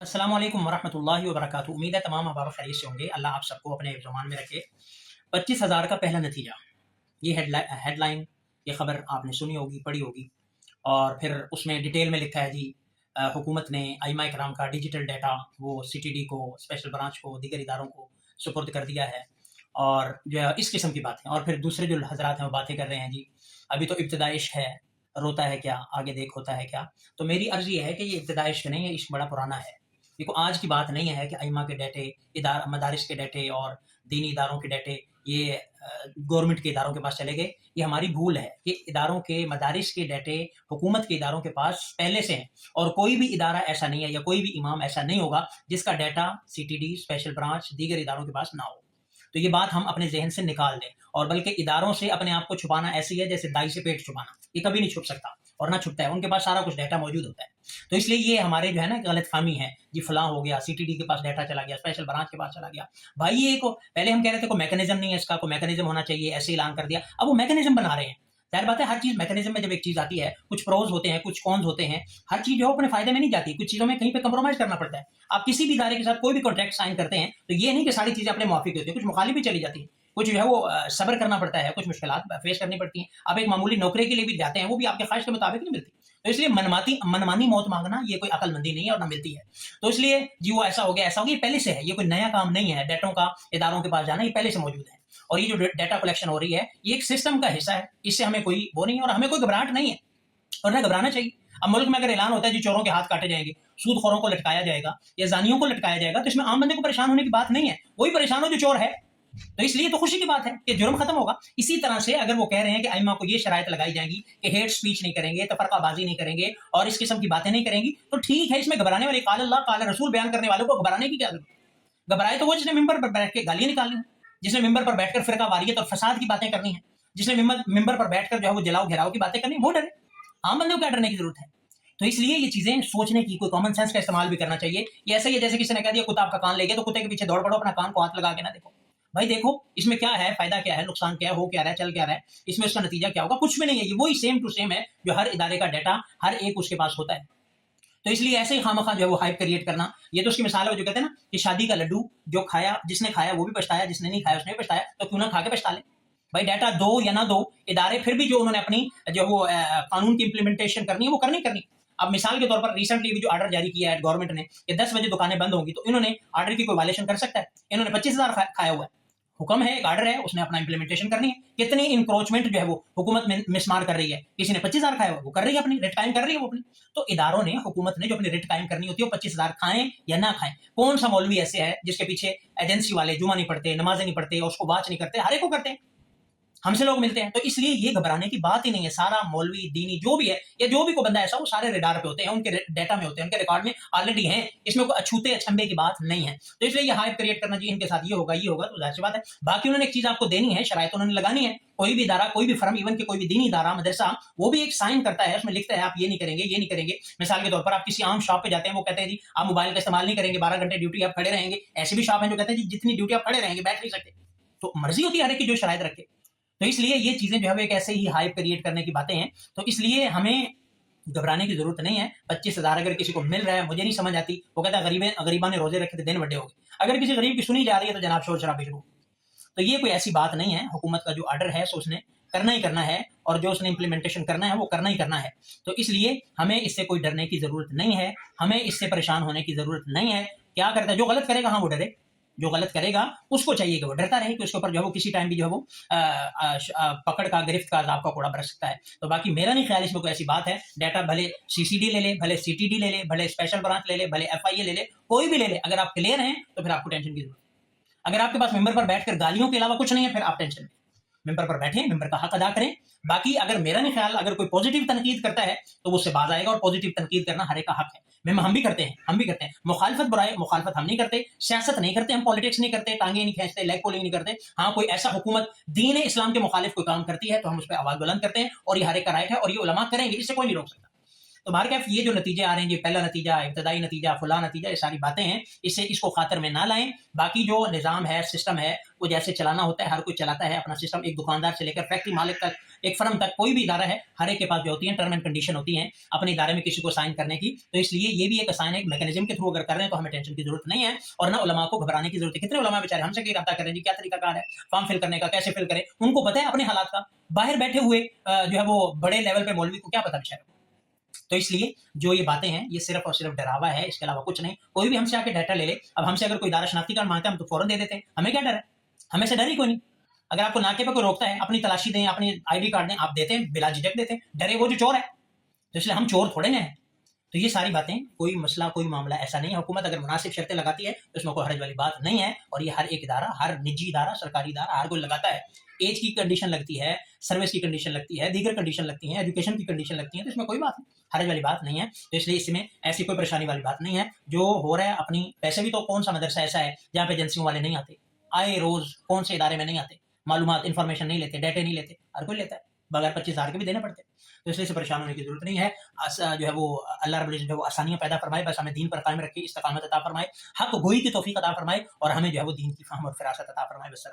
अस्सलाम वालेकुम वरहमतुल्लाहि वबरकातुहू। उम्मीद है तमाम अहबाब खैरियत से होंगे। अल्लाह आप सबको अपने ज़ुबान में रखे। 25,000 का पहला नतीजा, ये हेडलाइन, ये खबर आपने सुनी होगी, पढ़ी होगी। और फिर उसमें डिटेल में लिखा है जी, हुकूमत ने आइमा इकराम का डिजिटल डाटा वो सीटीडी को, स्पेशल ब्रांच को, दीगर इदारों को सुपुर्द कर दिया है। और जो है इस किस्म की बातें, और फिर दूसरे जो हजरात हैं वो बातें कर रहे हैं जी, अभी तो इब्तदा इश्क है, रोता है क्या, आगे देख होता है क्या। तो मेरी अर्ज ये है कि ये इब्तदा इश्क नहीं है, इश्क बड़ा पुराना है। देखो, आज की बात नहीं है कि अइमा के डाटे, मदारिस के डाटे और दीनी इदारों के डाटे ये गवर्नमेंट के इदारों के पास चले गए। ये हमारी भूल है कि इदारों के, मदारिस के डाटे हुकूमत के इदारों के पास पहले से हैं। और कोई भी इदारा ऐसा नहीं है या कोई भी इमाम ऐसा नहीं होगा जिसका डाटा सीटीडी, स्पेशल ब्रांच, दीगर इदारों के पास ना हो। तो ये बात हम अपने जहन से निकाल दें। और बल्कि इदारों से अपने आप को छुपाना ऐसी है जैसे दाई से पेट छुपाना, ये कभी नहीं छुप सकता और ना छुपता है। उनके पास सारा कुछ डाटा मौजूद होता है। तो इसलिए ये हमारे जो है ना गलत फहमी है जी, फलां हो गया, सीटीडी के पास डाटा चला गया, स्पेशल ब्रांच के पास चला गया। भाई ये को पहले हम कह रहे थे कोई मैकेनिज्म नहीं है इसका, कोई मैकेनिज्म होना चाहिए, ऐसे ऐलान कर दिया। अब वो मैकेनिज्म बना रहे हैं। जाहिर बात है, हर चीज मैकेनिज्म में जब एक चीज आती है, कुछ प्रोज होते हैं, कुछ कॉन्स होते हैं। हर चीज जो है अपने फायदे में नहीं जाती, कुछ चीजों में कहीं पे कंप्रोमाइज करना पड़ता है। आप किसी भी इदारे के साथ कोई भी कॉन्ट्रैक्ट साइन करते हैं तो ये नहीं कि सारी चीजें अपने मुआफिक होती है, कुछ मुखालिफ भी चली जाती है। कुछ जो है वो सब्र करना पड़ता है, कुछ मुश्किलात फेस करनी पड़ती हैं। आप एक मामूली नौकरी के लिए भी जाते हैं, वो भी आपके ख्वाहिश के मुताबिक नहीं मिलती। तो इसलिए मनमानी मौत मांगना ये कोई अकलमंदी नहीं है और ना मिलती है। तो इसलिए जी वो ऐसा हो गया, ऐसा हो गया, ये पहले से है, ये कोई नया काम नहीं है। डाटों का इदारों के पास जाना ये पहले से मौजूद है। और ये जो डाटा कलेक्शन हो रही है ये एक सिस्टम का हिस्सा है। इससे हमें कोई वो नहीं है और हमें कोई घबराहट नहीं है और ना घबराना चाहिए। अब मुल्क में अगर ऐलान होता है जी चोरों के हाथ काटे जाएंगे, सूदखोरों को लटकाया जाएगा या जानियों को लटकाया जाएगा, तो इसमें आम बंदे को परेशान होने की बात नहीं है। वही परेशान हो जो चोर है। तो इसलिए तो खुशी की बात है कि जुर्म खत्म होगा। इसी तरह से अगर वो कह रहे हैं कि आइमा को ये शरायत लगाई जाएंगी कि हेट स्पीच नहीं करेंगे, तफरकाबाजी नहीं करेंगे और इस किस्म की बातें नहीं करेंगी, तो ठीक है। इसमें घबराने वाले काल अल्लाह काल रसूल बयान करने वालों को घबराने की क्या जरूरत है? घबराए तो वो जिसने मिंबर पर बैठ के गालियां निकालनी है, जिसने मिंबर पर बैठकर फिरका वारियत और फसाद की बातें करनी है, जिसने मिंबर पर बैठकर जो है वो जलाओ घेराव की बातें करनी है, वो डरे। आम बंदे को क्या डरने की जरूरत है? तो इसलिए ये चीजें सोचने की, कोई कॉमन सेंस का इस्तेमाल भी करना चाहिए। ये ऐसा ही है जैसे किसी ने कह दिया कुत्ता आपका कान ले गया, तो कुत्ते के पीछे दौड़ पड़ो, अपना कान को हाथ लगा के ना देखो। भाई देखो इसमें क्या है, फायदा क्या है, नुकसान क्या है, हो क्या रहा है, चल क्या रहा है, इसमें उसका नतीजा क्या होगा, कुछ भी नहीं है। ये वही सेम टू सेम है जो हर इदारे का डाटा हर एक उसके पास होता है। तो इसलिए ऐसे ही खामखा जो है वो हाइप क्रिएट करना, ये तो उसकी मिसाल है। जो कहते हैं ना कि शादी का लड्डू जो खाया, जिसने खाया वो भी पछताया, जिसने नहीं खाया उसने भी पछताया, तो क्यों ना खा के पछता ले। भाई डाटा दो या ना दो, इदारे फिर भी जो उन्होंने अपनी जो वो कानून की इंप्लीमेंटेशन करनी है वो करनी। अब मिसाल के तौर पर रिसेंटली भी जो ऑर्डर जारी किया है गवर्नमेंट ने कि 10 बजे दुकानें बंद होंगी, तो इन्होंने ऑर्डर की कोई वायलेशन कर सकता है? इन्होंने 25,000 खाया हुआ है। हुक्म है, एक ऑर्डर है, उसने अपना इंप्लीमेंटेशन करनी है। कितनी इंक्रोचमेंट जो है वो हुकूमत में मिसमार कर रही है। किसी ने 25,000 खाया हुआ, वो कर रही है अपनी रिट कायम कर रही है वो अपनी। तो इदारों ने, हुकूमत ने जो अपनी रिट कायम करनी होती है वो 25,000 खाएं या ना खाएं। कौन सा मौलवी ऐसे है जिसके पीछे एजेंसी वाले जुमा नहीं पढ़ते, नमाजें नहीं पढ़ते और उसको बाच नहीं करते? हर एक को करते हैं, हमसे लोग मिलते हैं। तो इसलिए ये घबराने की बात ही नहीं है। सारा मौलवी, दीनी जो भी है या जो भी कोई बंदा ऐसा, वो सारे रेडार पे होते हैं, उनके डाटा में होते हैं, उनके रिकॉर्ड में ऑलरेडी हैं। इसमें कोई अछूते अछंबे की बात नहीं है। तो इसलिए ये हाइप क्रिएट करना जी इनके साथ ये होगा, तो जाहिर सी बात है। बाकी उन्होंने एक चीज आपको देनी है, शरायत उन्होंने लगानी है। कोई भी इदारा, कोई भी फर्म, इवन के कोई भी दीनी इदारा, मदरसा, वो भी एक साइन करता है, उसमें लिखता है आप ये नहीं करेंगे, ये नहीं करेंगे। मिसाल के तौर पर आप किसी आम शॉप पे जाते हैं, वो कहते हैं जी आप मोबाइल का इस्तेमाल नहीं करेंगे, 12 घंटे ड्यूटी आप खड़े रहेंगे। ऐसे भी शॉप है जो कहते हैं जी जितनी ड्यूटी आप खड़े रहेंगे, बैठ नहीं सकते। तो मर्जी होती है हर एक की जो शरायत रखे। तो इसलिए ये चीजें जो है एक ऐसे ही हाइप क्रिएट करने की बातें हैं। तो इसलिए हमें घबराने की जरूरत नहीं है। 25,000 अगर किसी को मिल रहा है, मुझे नहीं समझ आती। वो कहता है गरीबा ने रोजे रखे थे, दिन बड़े हो गए। अगर किसी गरीब की सुनी जा रही है तो जनाब शोर शराबे शुरू। तो ये कोई ऐसी बात नहीं है। हुकूमत का जो ऑर्डर है सो उसने करना ही करना है, और जो उसने इंप्लीमेंटेशन करना है वो करना ही करना है। तो इसलिए हमें इससे कोई डरने की जरूरत नहीं है, हमें इससे परेशान होने की जरूरत नहीं है। क्या करता है जो गलत करेगा, हाँ वो डरे। जो गलत करेगा उसको चाहिए कि वो डरता रहे कि उसके ऊपर जो है वो किसी टाइम भी जो है वो पकड़ का, गिरफ्त का, अज़ाब का कोड़ा बरस सकता है। तो बाकी मेरा नहीं ख्याल इसमें कोई ऐसी बात है। डाटा भले सीसीडी ले ले, भले सीटीडी ले ले, भले स्पेशल ब्रांच ले ले, भले एफआईए ले ले, कोई भी ले ले, अगर आप क्लियर हैं तो फिर आपको टेंशन की जरूरत है। अगर आपके पास मेंबर पर बैठकर गालियों के अलावा कुछ नहीं है, फिर आप टेंशन में। मेंबर पर बैठे, मेंबर का हक अदा करें। बाकी अगर मेरा नहीं ख्याल, अगर कोई पॉजिटिव तनकीद करता है तो वो उससे बाज आएगा, और पॉजिटिव तनकीद करना हर एक का हक है। हम भी करते हैं। मुखालफत बुराई, मुखालफत हम नहीं करते, सियासत नहीं करते, हम पॉलिटिक्स नहीं करते, टांगे नहीं खींचते, लेग पुलिंग नहीं करते। हाँ, कोई ऐसा हुकूमत दीन इस्लाम के मुखालिफ कोई काम करती है तो हम उस पर आवाज बुलंद करते हैं, और ये हर एक का राइट है, और ये उलमा करेंगे, इससे कोई नहीं रोक सकता। तो बहरकैफ ये जो नतीजे आ रहे हैं, ये पहला नतीजा, इब्तदाई नतीजा, फला नतीजा, ये सारी बातें हैं, इसको खातर में ना लाएं। बाकी जो निज़ाम है, सिस्टम है, वो जैसे चलाना होता है, हर कोई चलाता है अपना सिस्टम, एक दुकानदार से लेकर फैक्ट्री मालिक तक, एक फर्म तक, कोई भी इदारा है, हर एक के पास जो होती है टर्म एंड कंडीशन होती हैं अपने इदारे में किसी को साइन करने की। तो इसलिए ये भी एक साइन, एक मैकेनिज्म के थ्रू अगर कर रहे हैं तो हमें टेंशन की जरूरत नहीं है, और ना उलमा को घबराने की जरूरत है। कितने उलमा बेचारे हमसे की रब्ता करें जी, क्या तरीका कार है फॉर्म फिल करने का, कैसे फिल करें, उनको पता है अपने हालात का। बाहर बैठे हुए जो है वो बड़े लेवल पे मौलवी को क्या पता बेचारे को। तो इसलिए जो ये बातें हैं, ये सिर्फ और सिर्फ डरावा है, इसके अलावा कुछ नहीं। कोई भी हमसे आके डाटा ले ले, अब हमसे अगर कोई इदारा शनाख्ती कार्ड मांगता है हम तो फौरन दे देते हैं, हमें क्या डर है, हमें से डर ही कोई नहीं। अगर आपको नाके पे कोई रोकता है, अपनी तलाशी दें, अपनी आईडी कार्ड दें, आप देते हैं, बिला झिझक देते हैं, डरे वो जो चोर है। तो इसलिए हम चोर थोड़े ना है। तो ये सारी बातें, कोई मसला, कोई मामला ऐसा नहीं है। हुकूमत अगर मुनासिब शर्तें लगाती है तो इसमें कोई हर्ज वाली बात नहीं है, और ये हर एक इदारा, हर निजी इदारा, सरकारी इदारा, हर कोई लगाता है। एज की कंडीशन लगती है, सर्विस की कंडीशन लगती है, दीगर कंडीशन लगती है, एजुकेशन की कंडीशन लगती है, तो इसमें कोई बात नहीं, हर्ज वाली बात नहीं है। तो इसलिए इसमें ऐसी कोई परेशानी वाली बात नहीं है। जो हो रहा है अपनी, वैसे भी तो कौन सा मदरसा ऐसा है जहाँ पे एजेंसियों वाले नहीं आते, आए रोज कौन से इदारे में नहीं आते, मालूमात, इन्फॉर्मेशन नहीं लेते, डाटे नहीं लेते, हर कोई लेता है, बगैर 25,000 के भी देने पड़ते हैं। तो इसलिए से परेशान होने की जरूरत नहीं है। जो है वो अल्लाह रब्बुल इज्जत जो है वो आसानियां पैदा फरमाए, बस हमें दीन पर कायम रखे, इस्तिकामत अता फरमाए, हक गोई की तौफीक अता फरमाए, और हमें जो है वो दीन की फ़हम और फ़िरासत अता फरमाए। बस।